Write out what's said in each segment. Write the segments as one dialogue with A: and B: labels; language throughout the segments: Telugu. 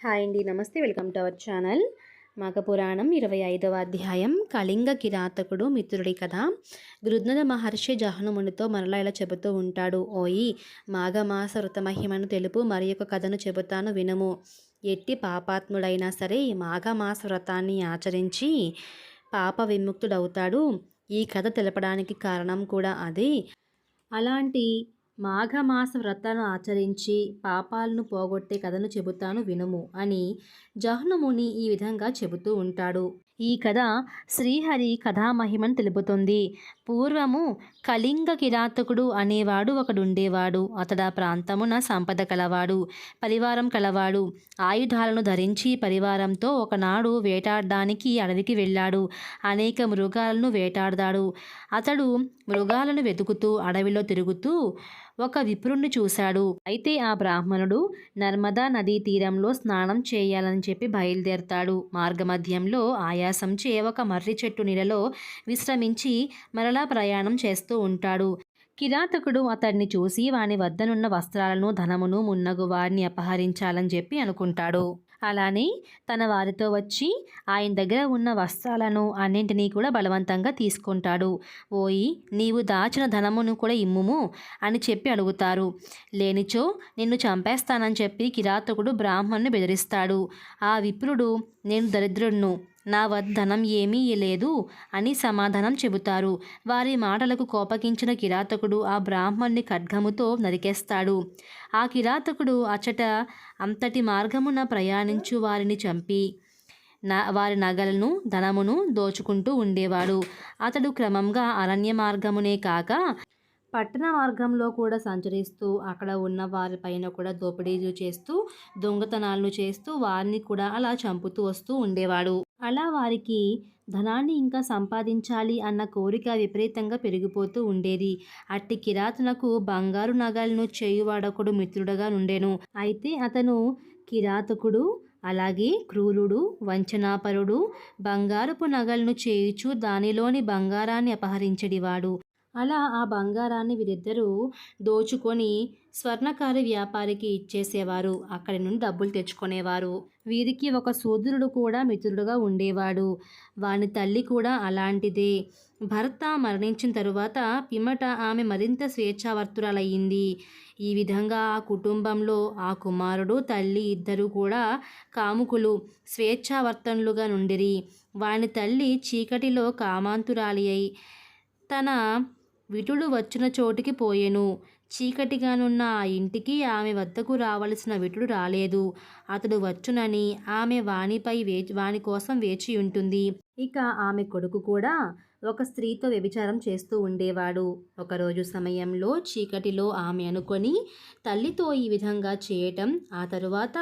A: హాయ్ అండి. నమస్తే. Welcome to our channel. Maghapuranam 25వ అధ్యాయం కళింగ కిరాతకుడు మిత్రుడి కథ. గృధ్నద మహర్షి జహనుమునితో మరలా ఇలా చెబుతూ ఉంటాడు. ఓయి, మాఘమాస వ్రతమహిమను తెలుపు మరి ఒక కథను చెబుతాను వినుము. ఎట్టి పాపాత్ముడైనా సరే మాఘమాస వ్రతాన్ని ఆచరించి పాప విముక్తుడవుతాడు. ఈ కథ తెలపడానికి కారణం కూడా అదే. అలాంటి మాఘమాస వ్రతాన్ని ఆచరించి పాపాలను పోగొట్టే కథను చెబుతాను వినుము అని జహ్నుముని ఈ విధంగా చెబుతూ ఉంటాడు. ఈ కథ శ్రీహరి కథామహిమను తెలుపుతుంది. పూర్వము కళింగ కిరాతకుడు అనేవాడు ఒకడుండేవాడు. అతడు ఆ ప్రాంతమున సంపద కలవాడు, పరివారం కలవాడు. ఆయుధాలను ధరించి పరివారంతో ఒకనాడు వేటాడడానికి అడవికి వెళ్ళాడు. అనేక మృగాలను వేటాడతాడు. అతడు మృగాలను వెతుకుతూ అడవిలో తిరుగుతూ ఒక విప్రుణ్ణి చూశాడు. అయితే ఆ బ్రాహ్మణుడు నర్మదా నదీ తీరంలో స్నానం చేయాలని చెప్పి బయలుదేరతాడు. మార్గమధ్యంలో ఆయాసంచే ఒక మర్రి చెట్టు నీడలో విశ్రమించి మరలా ప్రయాణం చేస్తూ ఉంటాడు. కిరాతకుడు అతడిని చూసి వాని వద్దనున్న వస్త్రాలను, ధనమును, మున్నగు వారిని అపహరించాలని చెప్పి అనుకుంటాడు. అలానే తన వారితో వచ్చి ఆయన దగ్గర ఉన్న వస్త్రాలను అన్నింటినీ కూడా బలవంతంగా తీసుకుంటాడు. ఓయి, నీవు దాచిన ధనమును కూడా ఇమ్ముము అని చెప్పి అడుగుతారు. లేనిచో నిన్ను చంపేస్తానని చెప్పి కిరాతకుడు బ్రాహ్మణ్ణి బెదిరిస్తాడు. ఆ విప్రుడు, నేను దరిద్రుడును, నా వద్ద ధనం ఏమీ లేదు అని సమాధానం చెబుతారు. వారి మాటలకు కోపగించిన కిరాతకుడు ఆ బ్రాహ్మణ్ణి ఖడ్గముతో నరికేస్తాడు. ఆ కిరాతకుడు అచట అంతటి మార్గమున ప్రయాణించు వారిని చంపి వారి నగలను, ధనమును దోచుకుంటూ ఉండేవాడు. అతడు క్రమంగా అరణ్య మార్గమునే కాక పట్టణ మార్గంలో కూడా సంచరిస్తూ అక్కడ ఉన్న వారిపైన కూడా దోపిడీలు చేస్తూ, దొంగతనాలను చేస్తూ వారిని కూడా అలా చంపుతూ వస్తూ ఉండేవాడు. అలా వారికి ధనాన్ని ఇంకా సంపాదించాలి అన్న కోరిక విపరీతంగా పెరిగిపోతూ ఉండేది. అట్టి కిరాతనకు బంగారు నగలను చేయువాడొకడు మిత్రుడుగా నుండెను. అయితే అతను కిరాతకుడు, అలాగే క్రూరుడు, వంచనాపరుడు, బంగారపు నగలను చేయుచు దానిలోని బంగారాన్ని అపహరించడివాడు. అలా ఆ బంగారాన్ని వీరిద్దరూ దోచుకొని స్వర్ణకారి వ్యాపారికి ఇచ్చేసేవారు. అక్కడి నుండి డబ్బులు తెచ్చుకునేవారు. వీరికి ఒక శూద్రుడు కూడా మిత్రుడుగా ఉండేవాడు. వాని తల్లి కూడా అలాంటిదే. భర్త మరణించిన తరువాత పిమ్మట ఆమె మరింత స్వేచ్ఛావర్తురాలయ్యింది. ఈ విధంగా ఆ కుటుంబంలో ఆ కుమారుడు, తల్లి ఇద్దరు కూడా కాముకులు, స్వేచ్ఛావర్తనులుగా నుండిరి. వాని తల్లి చీకటిలో కామాంతురాలి అయి తన విటుడు వచ్చిన చోటికి పోయెను. చీకటిగానున్న ఆ ఇంటికి ఆమె వద్దకు రావలసిన విటుడు రాలేదు. అతడు వచ్చునని ఆమె వాని కోసం వేచి ఉంటుంది. ఇక ఆమె కొడుకు కూడా ఒక స్త్రీతో వ్యభిచారం చేస్తూ ఉండేవాడు. ఒకరోజు సమయంలో చీకటిలో ఆమె అనుకొని తల్లితో ఈ విధంగా చేయటం, ఆ తరువాత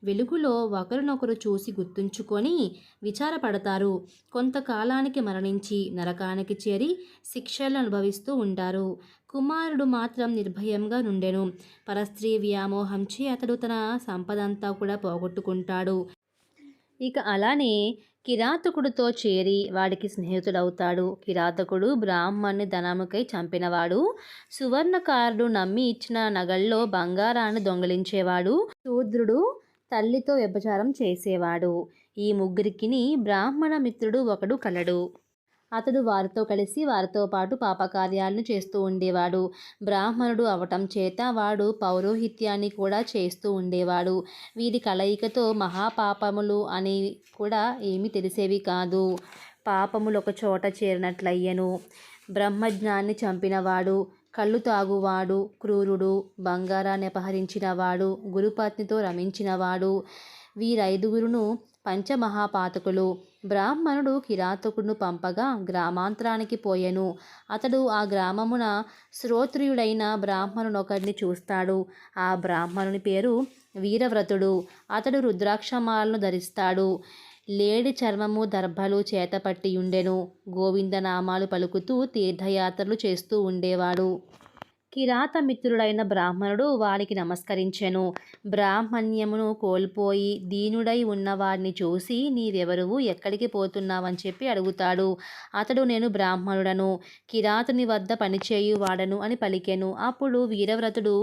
A: వెలుగులో ఒకరినొకరు చూసి గుర్తుంచుకొని విచారపడతారు. కొంతకాలానికి మరణించి నరకానికి చేరి శిక్షలు అనుభవిస్తూ ఉంటారు. కుమారుడు మాత్రం నిర్భయంగా నుండెను. పరస్త్రీ వ్యామోహంచే అతడు తన సంపదంతా కూడా పోగొట్టుకుంటాడు. ఇక అలానే కిరాతకుడితో చేరి వాడికి స్నేహితుడవుతాడు. కిరాతకుడు బ్రాహ్మణ్ణి ధనముకై చంపినవాడు. సువర్ణకారుడు నమ్మి ఇచ్చిన నగల్లో బంగారాన్ని దొంగిలించేవాడు. శూద్రుడు తల్లితో వ్యభిచారం చేసేవాడు. ఈ ముగ్గురికిని బ్రాహ్మణ మిత్రుడు ఒకడు కలడు. అతడు వారితో కలిసి వారితో పాటు పాపకార్యాలను చేస్తూ ఉండేవాడు. బ్రాహ్మణుడు అవటం చేత వాడు పౌరోహిత్యాన్ని కూడా చేస్తూ ఉండేవాడు. వీరి కలయికతో మహాపాపములు అని కూడా ఏమీ తెలిసేవి కాదు. పాపములు ఒక చోట చేరినట్లయ్యను. బ్రహ్మజ్ఞాన్ని చంపినవాడు, కళ్ళు తాగువాడు, క్రూరుడు, బంగారాన్ని అపహరించినవాడు, గురుపత్నితో రమించినవాడు, వీరైదుగురును పంచమహాపాతకులు. బ్రాహ్మణుడు కిరాతకుడును పంపగా గ్రామాంతరానికి పోయెను. అతడు ఆ గ్రామమున శ్రోత్రియుడైన బ్రాహ్మణునొకరిని చూస్తాడు. ఆ బ్రాహ్మణుని పేరు వీరవ్రతుడు. అతడు రుద్రాక్షమాలను ధరిస్తాడు. లేడి చర్మము, దర్భలు చేతపట్టి ఉండెను. గోవిందనామాలు పలుకుతూ తీర్థయాత్రలు చేస్తూ ఉండేవాడు. కిరాతమిత్రుడైన బ్రాహ్మణుడు వారికి నమస్కరించెను. బ్రాహ్మణ్యమును కోల్పోయి దీనుడై ఉన్నవారిని చూసి నీవెవరువు, ఎక్కడికి పోతున్నావని చెప్పి అడుగుతాడు. అతడు నేను బ్రాహ్మణుడను, కిరాతుని వద్ద పనిచేయువాడను అని పలికెను. అప్పుడు వీరవ్రతుడు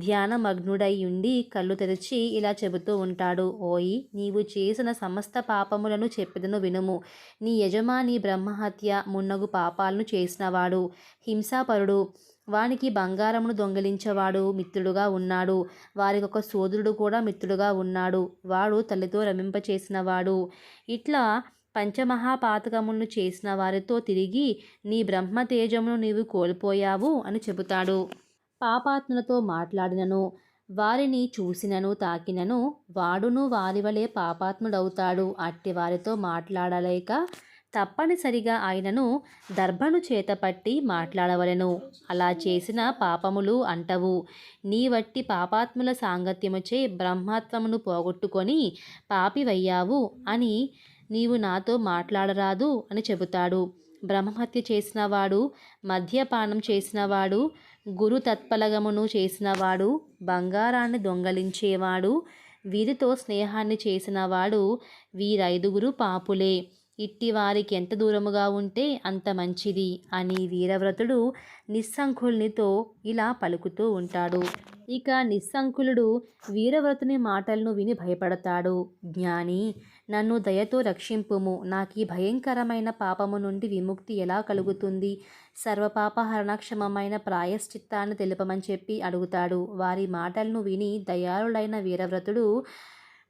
A: ధ్యానమగ్నుడై ఉండి కళ్ళు తెరిచి ఇలా చెబుతూ ఉంటాడు. ఓయి, నీవు చేసిన సమస్త పాపములను చెప్పెదను వినుము. నీ యజమాని బ్రహ్మహత్య మున్నగు పాపాలను చేసినవాడు, హింసాపరుడు, వానికి బంగారమును దొంగిలించేవాడు మిత్రుడుగా ఉన్నాడు. వారికొక సోదరుడు కూడా మిత్రుడుగా ఉన్నాడు. వాడు తల్లితో రమింపచేసినవాడు. ఇట్లా పంచమహాపాతకములను చేసిన వారితో తిరిగి నీ బ్రహ్మతేజమును నీవు కోల్పోయావు అని చెబుతాడు. పాపాత్ములతో మాట్లాడినను, వారిని చూసినను తాకినను వాడును వారి వలె పాపాత్ముడవుతాడు. అట్టి వారితో మాట్లాడలేక తప్పనిసరిగా ఆయనను దర్భను చేతపట్టి మాట్లాడవలెను. అలా చేసిన పాపములు అంటవు. నీ వట్టి పాపాత్ముల సాంగత్యముచే బ్రహ్మత్వమును పోగొట్టుకొని పాపివయ్యావు అని నీవు నాతో మాట్లాడరాదు అని చెబుతాడు. బ్రహ్మహత్య చేసినవాడు, మద్యపానం చేసినవాడు, గురు తత్పలగమును చేసినవాడు, బంగారాన్ని దొంగలించేవాడు, వీరితో స్నేహాన్ని చేసినవాడు, వీరైదుగురు పాపులే. ఇట్టి వారికి ఎంత దూరముగా ఉంటే అంత మంచిది అని వీరవ్రతుడు నిస్సంకుల్నితో ఇలా పలుకుతూ ఉంటాడు. ఇక నిస్సంకులుడు వీరవ్రతుని మాటలను విని భయపడతాడు. జ్ఞాని, నన్ను దయతో రక్షింపుము. నాకీ భయంకరమైన పాపము నుండి విముక్తి ఎలా కలుగుతుంది? సర్వపాపహరణక్షమమైన ప్రాయశ్చిత్తాన్ని తెలుపమని చెప్పి అడుగుతాడు. వారి మాటలను విని దయాళుడైన వీరవ్రతుడు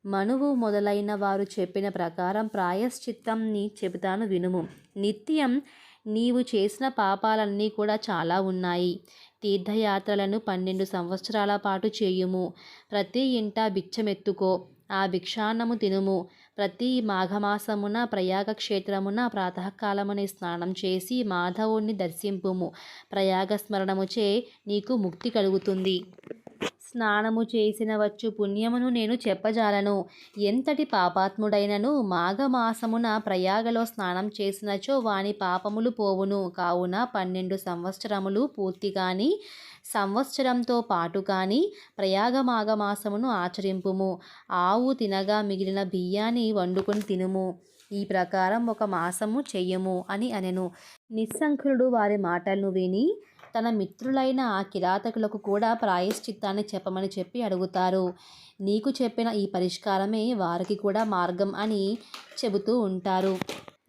A: మనువు మొదలైన వారు చెప్పిన ప్రకారం ప్రాయశ్చిత్తంని చెబుతాను వినుము. నిత్యం నీవు చేసిన పాపాలన్నీ కూడా చాలా ఉన్నాయి. తీర్థయాత్రలను 12 సంవత్సరాల పాటు చేయుము. ప్రతి ఇంట బిచ్చమెత్తుకో, ఆ భిక్షాన్నము తినుము. ప్రతి మాఘమాసమున ప్రయాగ క్షేత్రమున ప్రాతకాలమునే స్నానం చేసి మాధవుణ్ణి దర్శింపుము. ప్రయాగ స్మరణముచే నీకు ముక్తి కలుగుతుంది. స్నానము చేసిన వచ్చు పుణ్యమును నేను చెప్పజాలను. ఎంతటి పాపాత్ముడైనను మాఘమాసమున ప్రయాగలో స్నానం చేసినచో వాని పాపములు పోవును. కావున 12 సంవత్సరములు పూర్తి కాని సంవత్సరంతో పాటు కాని ప్రయాగ మాఘమాసమును ఆచరింపుము. ఆవు తినగా మిగిలిన బియ్యాన్ని వండుకొని తినుము. ఈ ప్రకారం 1 మాసము చెయ్యము అని అనెను. నిస్సంకులుడు వారి మాటలను విని తన మిత్రులైన ఆ కిరాతకులకు కూడా ప్రాయశ్చిత్తాన్ని చెప్పమని చెప్పి అడుగుతారు. నీకు చెప్పిన ఈ పరిష్కారమే వారికి కూడా మార్గం అని చెబుతూ ఉంటారు.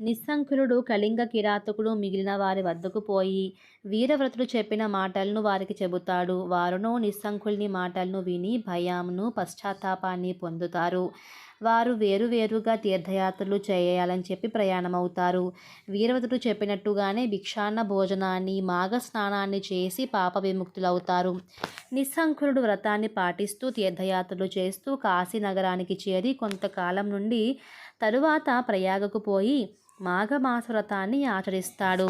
A: నిస్సంకులుడు కళింగ కిరాతకుడు మిగిలిన వారి వద్దకు పోయి వీరవ్రతుడు చెప్పిన మాటలను వారికి చెబుతాడు. వారును నిస్సంకుల్ని మాటలను విని భయమును పశ్చాత్తాపాన్ని పొందుతారు. వారు వేరువేరుగా తీర్థయాత్రలు చేయాలని చెప్పి ప్రయాణమవుతారు. వీరవ్రతుడు చెప్పినట్టుగానే భిక్షాన్న భోజనాన్ని, మాఘ స్నానాన్ని చేసి పాప విముక్తులవుతారు. నిస్సంకులుడు వ్రతాన్ని పాటిస్తూ తీర్థయాత్రలు చేస్తూ కాశీ నగరానికి చేరి కొంతకాలం నుండి తరువాత ప్రయాగకు పోయి మాఘమాస వ్రతాన్ని ఆచరిస్తాడు.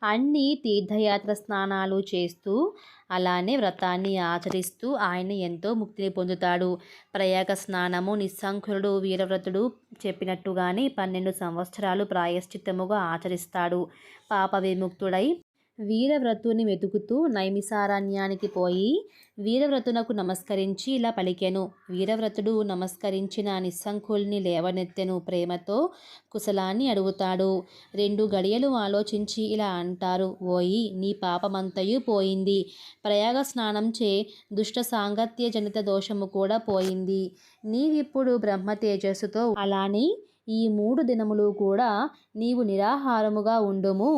A: అన్ని తీర్థయాత్ర స్నానాలు చేస్తూ అలానే వ్రతాన్ని ఆచరిస్తూ ఆయన ఎంతో ముక్తిని పొందుతాడు. ప్రయాగ స్నానము నిస్సంకులుడు వీరవ్రతుడు చెప్పినట్టుగానే 12 సంవత్సరాలు ప్రాయశ్చిత్తముగా ఆచరిస్తాడు. పాప విముక్తుడై వీరవ్రతుని వెతుకుతూ నైమిసారణ్యానికి పోయి వీరవ్రతునకు నమస్కరించి ఇలా పలికెను. వీరవ్రతుడు నమస్కరించిన నిస్సంకుల్ని లేవనెత్తెను. ప్రేమతో కుశలాన్ని అడుగుతాడు. 2 గడియలు ఆలోచించి ఇలా అంటారు. ఓయి, నీ పాపమంతయు పోయింది. ప్రయాగ స్నానంచే దుష్ట సాంగత్య జనిత దోషము కూడా పోయింది. నీవిప్పుడు బ్రహ్మ తేజస్సుతో అలానే ఈ 3 దినములు కూడా నీవు నిరాహారముగా ఉండుము.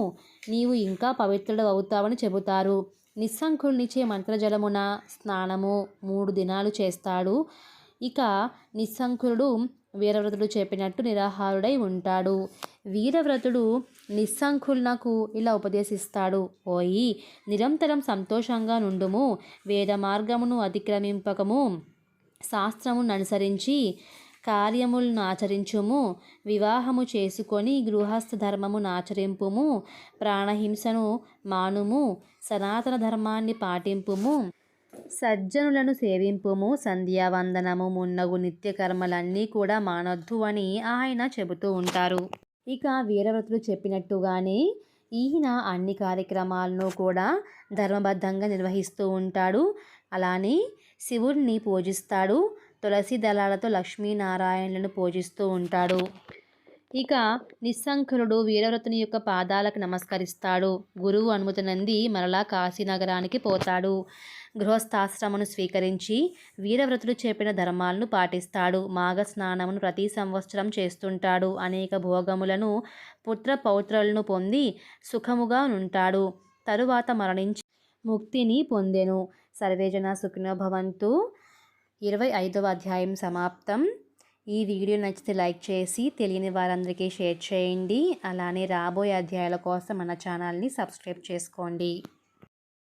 A: నీవు ఇంకా పవిత్రుడు అవుతావని చెబుతారు. నిస్సంకుల్నిచే మంత్రజలమున స్నానము 3 దినాలు చేస్తాడు. ఇక నిస్సంకులుడు వీరవ్రతుడు చెప్పినట్టు నిరాహారుడై ఉంటాడు. వీరవ్రతుడు నిస్సంకులకు ఇలా ఉపదేశిస్తాడు. ఓయి, నిరంతరం సంతోషంగా నుండుము. వేద మార్గమును అతిక్రమింపకము. శాస్త్రమును అనుసరించి కార్యములను ఆచరించుము. వివాహము చేసుకొని గృహస్థ ధర్మమును ఆచరింపుము. ప్రాణహింసను మానుము. సనాతన ధర్మాన్ని పాటింపుము. సజ్జనులను సేవింపుము. సంధ్యావందనము మున్నగు నిత్యకర్మలన్నీ కూడా మానొద్దు అని ఆయన చెబుతూ ఉంటారు. ఇక వీరవ్రతుడు చెప్పినట్టుగానే ఈయన అన్ని కార్యక్రమాలను కూడా ధర్మబద్ధంగా నిర్వహిస్తూ ఉంటాడు. అలానే శివుడిని పూజిస్తాడు. తులసి దళాలతో లక్ష్మీనారాయణులను పూజిస్తూ ఉంటాడు. ఇక నిస్సంకులుడు వీరవ్రతుని యొక్క పాదాలకు నమస్కరిస్తాడు. గురువు అనుమతినంది మరలా కాశీనగరానికి పోతాడు. గృహస్థాశ్రమను స్వీకరించి వీరవ్రతుడు చెప్పిన ధర్మాలను పాటిస్తాడు. మాఘ స్నానమును ప్రతి సంవత్సరం చేస్తుంటాడు. అనేక భోగములను పుత్ర పౌత్రులను పొంది సుఖముగా ఉంటాడు. తరువాత మరణించి ముక్తిని పొందెను. సర్వేజన సుఖినో భవంతు. 25వ అధ్యాయం సమాప్తం. ఈ వీడియో నచ్చితే లైక్ చేసి తెలియని వారందరికీ షేర్ చేయండి. అలానే రాబోయే అధ్యాయాల కోసం మన ఛానల్ని సబ్స్క్రైబ్ చేసుకోండి.